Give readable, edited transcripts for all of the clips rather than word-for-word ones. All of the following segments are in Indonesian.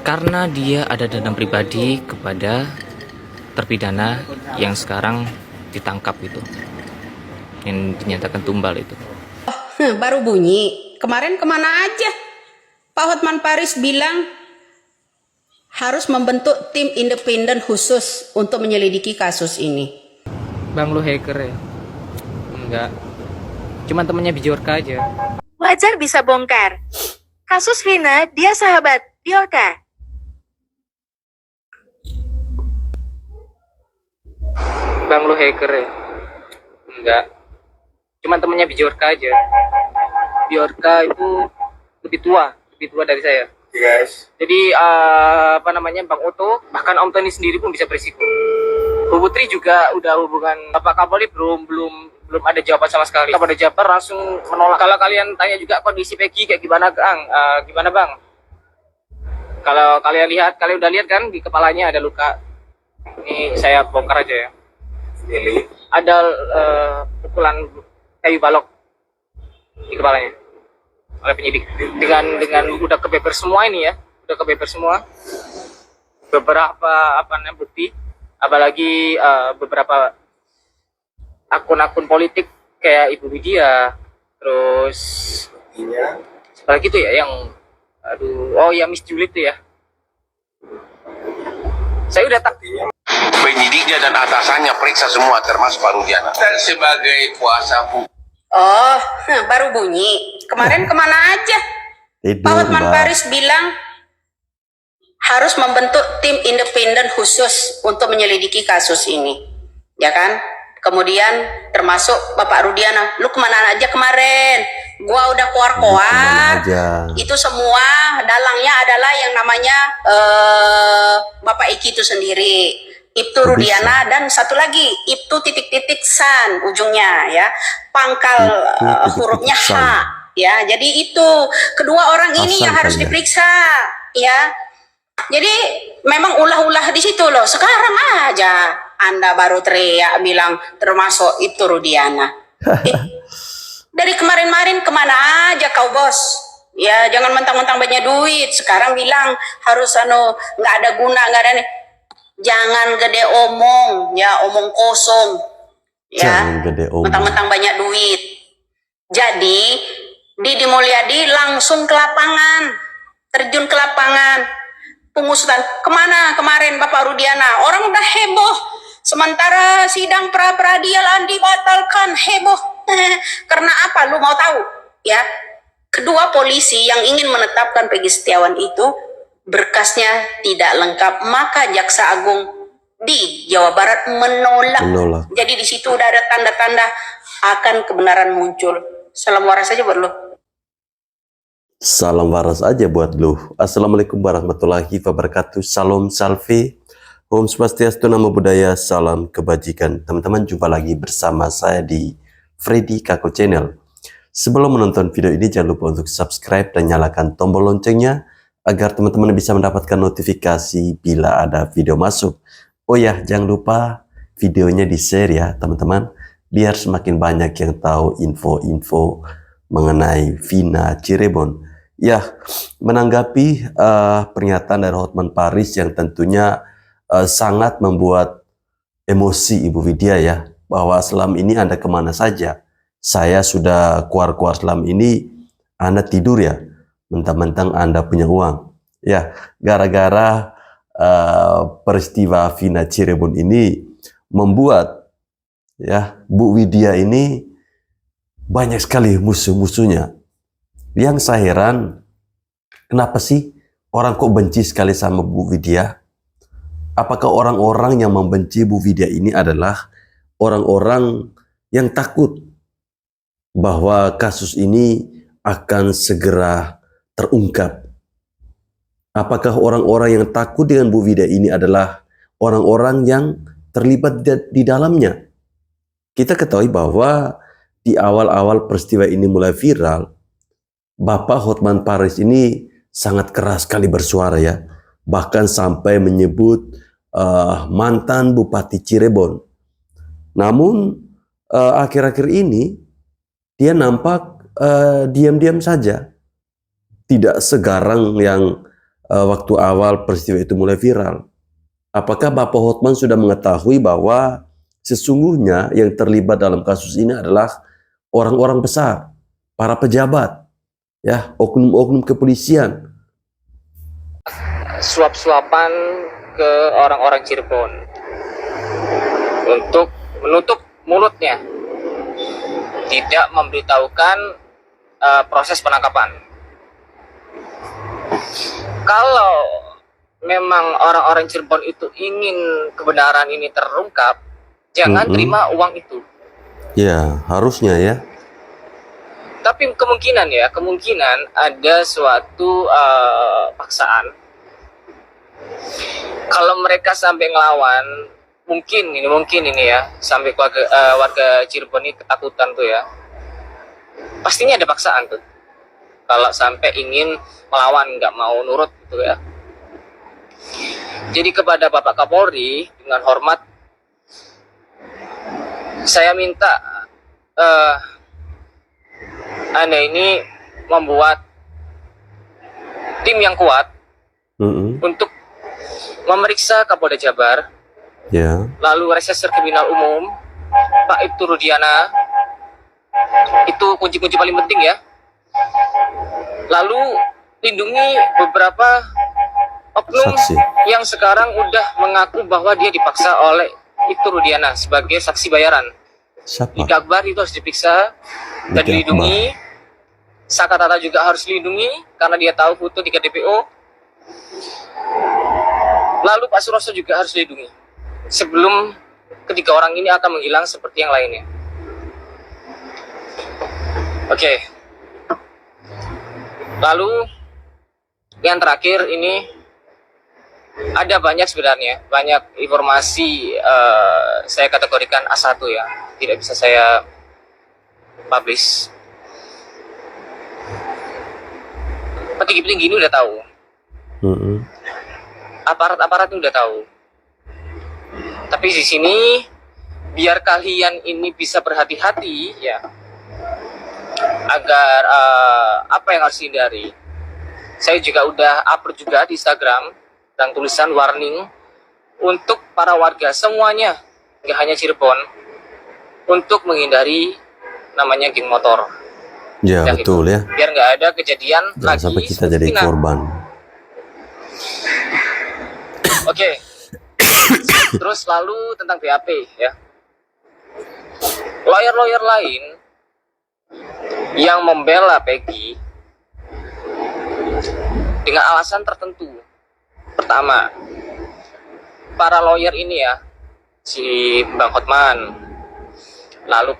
karena dia ada dendam pribadi kepada terpidana yang sekarang ditangkap itu, yang dinyatakan tumbal itu. Baru bunyi. Kemarin kemana aja? Pak Hotman Paris bilang harus membentuk tim independen khusus untuk menyelidiki kasus ini. Bang, lu hacker ya? Enggak. Cuman temennya Bijorka aja. Wajar bisa bongkar. Kasus Vina, dia sahabat Biorka. Bang, lu hacker ya? Enggak. Cuman temennya Bijorka aja. Biorka itu lebih tua dari saya. Yes. Jadi Bang Oto, bahkan Om Tony sendiri pun bisa berisiko. Bu Putri juga udah hubungan Bapak Kapolri belum ada jawaban sama sekali. Kapolda Jabar langsung menolak. Kalau kalian tanya juga kondisi Peggy kayak gimana, gimana Bang? Kalau kalian udah lihat kan di kepalanya ada luka. Ini saya bongkar aja ya. Ini Ada pukulan kayu balok di kepalanya oleh penyidik. Dengan udah kebeber semua ini ya, beberapa bukti, apalagi beberapa akun-akun politik kayak Ibu Widya, terus apalagi itu ya yang Miss Julie itu ya. Saya udah penyidiknya dan atasannya periksa semua termasuk Pak Rudiana. Dan sebagai kuasa hukum. Baru bunyi. Kemarin kemana aja? Pak Hotman Paris bilang harus membentuk tim independen khusus untuk menyelidiki kasus ini, ya kan? Kemudian termasuk Bapak Rudiana, lu kemana aja kemarin? Gua udah keluar. Itu semua dalangnya adalah yang namanya Bapak Iki itu sendiri, Ibtu Rudiana, dan satu lagi Ibtu titik-titik-san ujungnya ya, pangkal hurufnya H ya. Jadi itu kedua orang ini yang harus diperiksa ya. Jadi memang ulah-ulah di situ loh. Sekarang aja Anda baru teriak bilang termasuk Ibtu Rudiana. Dari kemarin-marin kemana aja kau bos? Ya jangan mentang-mentang banyak duit sekarang bilang harus nggak ada guna, nggak ada nih. Jangan gede omong ya, omong kosong ya, mentang-mentang banyak duit. Jadi Didi Mulyadi langsung ke lapangan, terjun ke lapangan pengusutan. Kemana kemarin Bapak Rudiana? Orang udah heboh, sementara sidang pra peradilan dibatalkan, heboh. Karena apa? Lu mau tahu ya? Kedua polisi yang ingin menetapkan Peggy Setiawan itu berkasnya tidak lengkap, maka Jaksa Agung di Jawa Barat menolak. Jadi di situ udah ada tanda-tanda akan kebenaran muncul. Salam waras aja buat lo. Salam waras aja buat lo. Assalamualaikum warahmatullahi wabarakatuh. Salam salve. Om Swastiastu, Namo Buddhaya, salam kebajikan. Teman-teman, jumpa lagi bersama saya di Freddy Kako Channel. Sebelum menonton video ini, jangan lupa untuk subscribe dan nyalakan tombol loncengnya agar teman-teman bisa mendapatkan notifikasi bila ada video masuk. Oh ya, jangan lupa videonya di-share ya teman-teman, biar semakin banyak yang tahu info-info mengenai Vina Cirebon. Ya, menanggapi pernyataan dari Hotman Paris yang tentunya sangat membuat emosi Ibu Widya ya, bahwa selama ini Anda kemana saja? Saya sudah keluar-keluar selama ini, Anda tidur ya? Mentang-mentang Anda punya uang. Ya, gara-gara peristiwa Vina Cirebon ini membuat ya Bu Widya ini banyak sekali musuh-musuhnya. Yang saya heran, kenapa sih orang kok benci sekali sama Bu Widya? Apakah orang-orang yang membenci Bu Widya ini adalah orang-orang yang takut bahwa kasus ini akan segera terungkap? Apakah orang-orang yang takut dengan Bu Widya ini adalah orang-orang yang terlibat di dalamnya? Kita ketahui bahwa di awal-awal peristiwa ini mulai viral, Bapak Hotman Paris ini sangat keras sekali bersuara ya, bahkan sampai menyebut mantan Bupati Cirebon. Namun akhir-akhir ini dia nampak diam-diam saja, tidak segarang yang waktu awal peristiwa itu mulai viral. Apakah Bapak Hotman sudah mengetahui bahwa sesungguhnya yang terlibat dalam kasus ini adalah orang-orang besar, para pejabat, ya, oknum-oknum kepolisian? Suap-suapan ke orang-orang Cirebon untuk menutup mulutnya, tidak memberitahukan proses penangkapan. Kalau memang orang-orang Cirebon itu ingin kebenaran ini terungkap, jangan terima uang itu. Ya, harusnya ya. Tapi kemungkinan ada suatu paksaan. Kalau mereka sampai ngelawan, mungkin ini ya, sampai warga Cirebon ini ketakutan tuh ya. Pastinya ada paksaan tuh. Kalau sampai ingin melawan, nggak mau nurut gitu ya. Jadi kepada Bapak Kapolri, dengan hormat, saya minta Anda ini membuat tim yang kuat untuk memeriksa Kapolda Jabar, lalu Reserse Kriminal Umum, Pak Ibtu Rudiana, itu kunci-kunci paling penting ya. Lalu lindungi beberapa oknum Saksi yang sekarang udah mengaku bahwa dia dipaksa oleh Ibtu Rudiana sebagai saksi bayaran. Siapa? Ika Akbar itu harus diperiksa dan dilindungi. Saka Tata juga harus dilindungi karena dia tahu foto 3 DPO. Lalu Pak Suroso juga harus dilindungi sebelum ketiga orang ini akan menghilang seperti yang lainnya. Oke. Lalu yang terakhir ini ada banyak sebenarnya, banyak informasi saya kategorikan A1 ya, tidak bisa saya publish. Petinggi-petinggi ini udah tahu, aparat-aparat ini udah tahu. Tapi di sini biar kalian ini bisa berhati-hati ya, agar apa yang harus dihindari. Saya juga udah upload juga di Instagram dan tulisan warning untuk para warga semuanya, nggak hanya Cirebon, untuk menghindari namanya geng motor. Ya, dan betul itu, ya. biar nggak ada kejadian Jangan lagi sampai kita jadi Cina. korban. Oke. Terus lalu tentang BAP ya. Lawyer-lawyer lain yang membela Peggy dengan alasan tertentu. Pertama, para lawyer ini ya, si Bang Hotman, lalu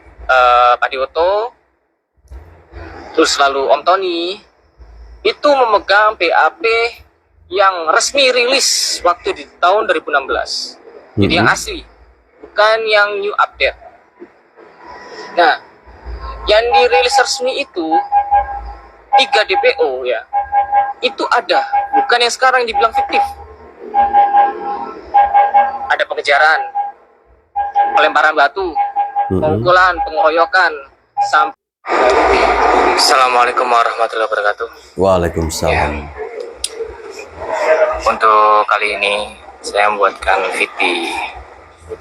Pak Dioto, terus lalu Om Tony, itu memegang BAP yang resmi rilis waktu di tahun 2016. Jadi yang asli, bukan yang new update. Nah, yang dirilis resmi itu 3 DPO ya, itu ada, bukan yang sekarang dibilang fiktif. Ada pengejaran, pelemparan batu, pemukulan, pengeroyokan, sampai. Assalamualaikum warahmatullahi wabarakatuh. Waalaikumsalam. Ya. Untuk kali ini saya membuatkan VT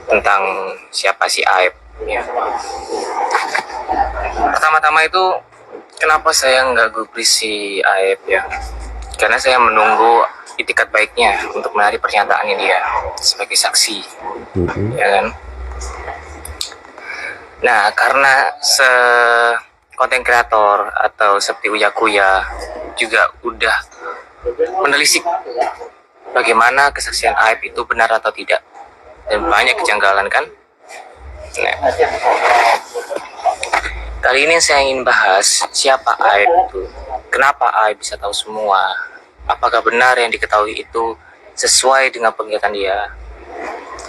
tentang siapa si Aib ya. Pertama-tama itu kenapa saya nggak gubris si Aib ya, karena saya menunggu itikat baiknya untuk menarik pernyataannya dia sebagai saksi ya kan. Nah, karena konten kreator atau seperti Uya Kuya juga udah menelisik bagaimana kesaksian Aib itu benar atau tidak, dan banyak kejanggalan kan. Nah, kali ini saya ingin bahas siapa Aib itu, kenapa Aib bisa tahu semua, apakah benar yang diketahui itu sesuai dengan penglihatan dia.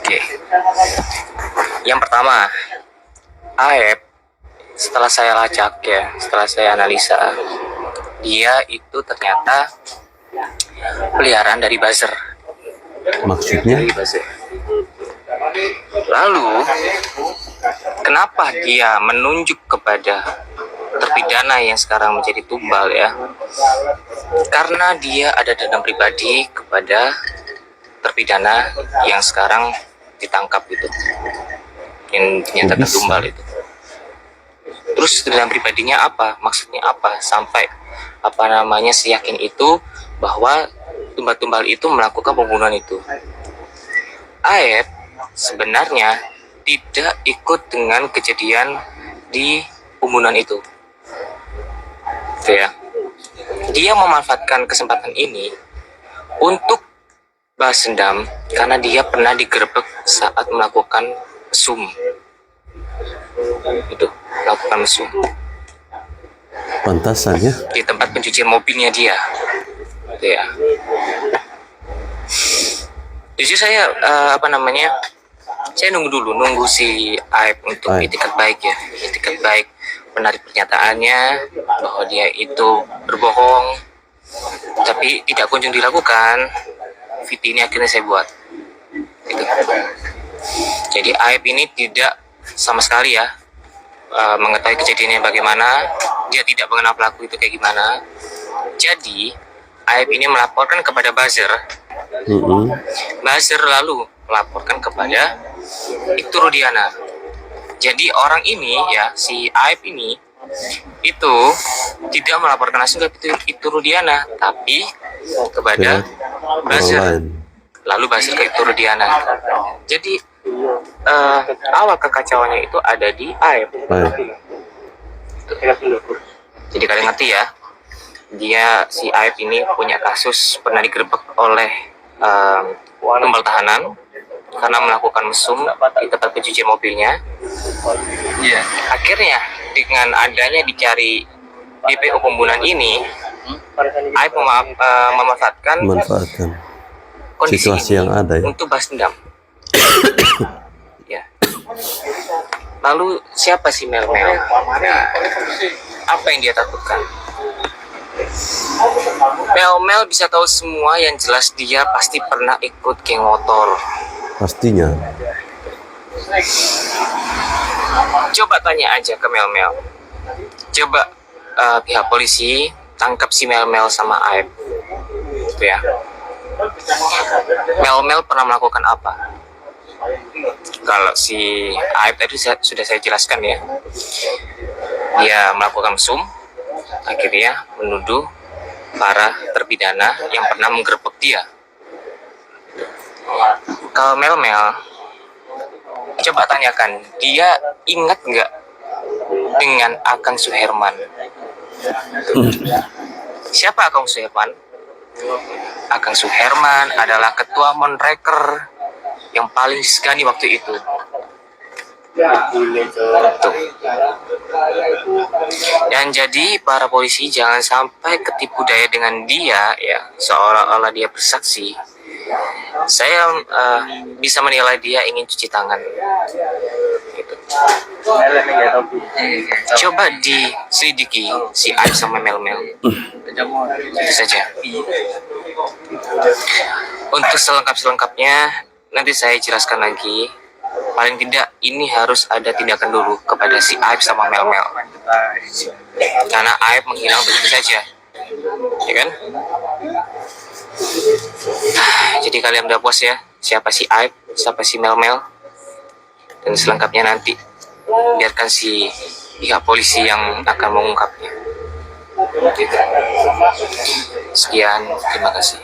Oke. Yang pertama, Aib, setelah saya lacak ya, setelah saya analisa, dia itu ternyata peliharaan dari buzzer. Maksudnya? Dari buzzer. Lalu, kenapa dia menunjuk kepada terpidana yang sekarang menjadi tumbal ya, karena dia ada dendam pribadi kepada terpidana yang sekarang ditangkap itu, yang dinyatakan tumbal itu. Terus dendam pribadinya apa? Maksudnya apa? Sampai seyakin itu bahwa tumbal-tumbal itu melakukan pembunuhan itu. Aep sebenarnya tidak ikut dengan kejadian di pembunuhan itu. Gitu ya. Dia memanfaatkan kesempatan ini untuk balas dendam karena dia pernah digerebek saat melakukan mesum. Itu, melakukan mesum. Pantasan ya. Di tempat pencucian mobilnya dia. Gitu ya. Jadi saya saya nunggu si Aep untuk itikat baik ya, itikat baik menarik pernyataannya bahwa dia itu berbohong, tapi tidak kunjung dilakukan. Video ini akhirnya saya buat. Gitu. Jadi Aep ini tidak sama sekali ya mengetahui kejadiannya bagaimana, dia tidak mengenal pelaku itu kayak gimana. Jadi Aep ini melaporkan kepada buzzer. Buzzer lalu melaporkan kepada Ibtu Rudiana. Jadi orang ini ya, si Aep ini itu tidak melaporkan langsung ke Ibtu Rudiana, tapi kepada buzzer. Lalu buzzer ke Ibtu Rudiana. Jadi awal kekacauannya itu ada di Aep. Jadi kalian ngerti ya, si Aep ini punya kasus pernah digerebek oleh tumbal tahanan karena melakukan mesum di tempat pencucian mobilnya. Akhirnya dengan adanya dicari DPO pembunuhan ini, Aep memanfaatkan kondisi situasi yang ada ya, untuk balas dendam. Ya. Lalu siapa si Mel? Apa yang dia takutkan? Mel bisa tahu semua, yang jelas dia pasti pernah ikut geng motor. pastinya. Coba tanya aja ke Mel. Coba pihak polisi tangkap si Mel sama Aep. Gitu ya. Mel pernah melakukan apa? Kalau si Aep tadi sudah saya jelaskan ya. Dia melakukan mesum, akhirnya menuduh para terpidana yang pernah menggerebek dia. Kalau Mel, coba tanyakan, dia ingat nggak dengan Akang Suherman? Siapa Akang Suherman? Akang Suherman adalah ketua Monreker yang paling disegani waktu itu. Tuh. Dan jadi para polisi jangan sampai ketipu daya dengan dia ya, seolah-olah dia bersaksi. Saya bisa menilai dia ingin cuci tangan. Gitu. Coba diselidiki si Aep sama Mel. Itu saja. Untuk selengkapnya nanti saya jelaskan lagi. Paling tidak ini harus ada tindakan dulu kepada si Aep sama Mel. Karena Aep menghilang begitu saja, ya kan? Jadi kalian udah puas ya, siapa si Aep, siapa si Mel, dan selengkapnya nanti biarkan si pihak polisi yang akan mengungkapnya. Gitu. Sekian, terima kasih.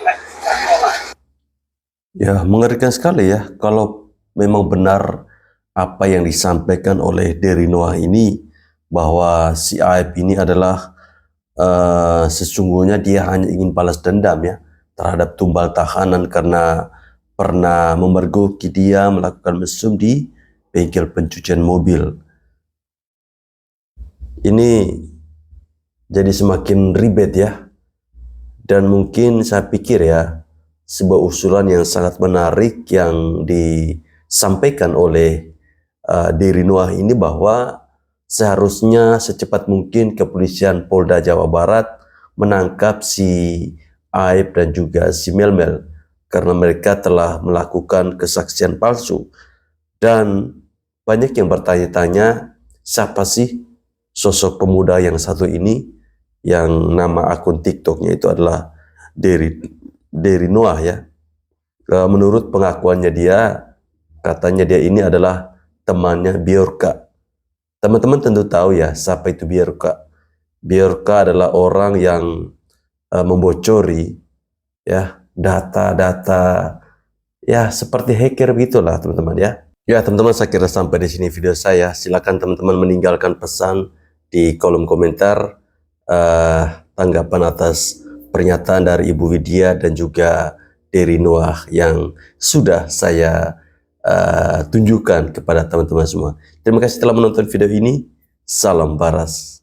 Ya, mengerikan sekali ya kalau memang benar apa yang disampaikan oleh Dery Noah ini, bahwa si Aep ini adalah sesungguhnya dia hanya ingin balas dendam ya terhadap tumbal tahanan karena pernah memergoki dia melakukan mesum di bengkel pencucian mobil. Ini jadi semakin ribet ya, dan mungkin saya pikir ya sebuah usulan yang sangat menarik yang disampaikan oleh Dery Noah ini, bahwa seharusnya secepat mungkin kepolisian Polda Jawa Barat menangkap si Aep dan juga si Mel karena mereka telah melakukan kesaksian palsu. Dan banyak yang bertanya-tanya, siapa sih sosok pemuda yang satu ini, yang nama akun TikToknya itu adalah Derry Noah ya. Menurut pengakuannya dia, katanya dia ini adalah temannya Bjorka. Teman-teman tentu tahu ya siapa itu Bjorka. Bjorka adalah orang yang membocori ya data-data ya seperti hacker begitulah teman-teman ya. Ya teman-teman, saya kira sampai di sini video saya. Silakan teman-teman meninggalkan pesan di kolom komentar tanggapan atas pernyataan dari Ibu Widya dan juga Derry Noah yang sudah saya tunjukkan kepada teman-teman semua. Terima kasih telah menonton video ini. Salam Baras.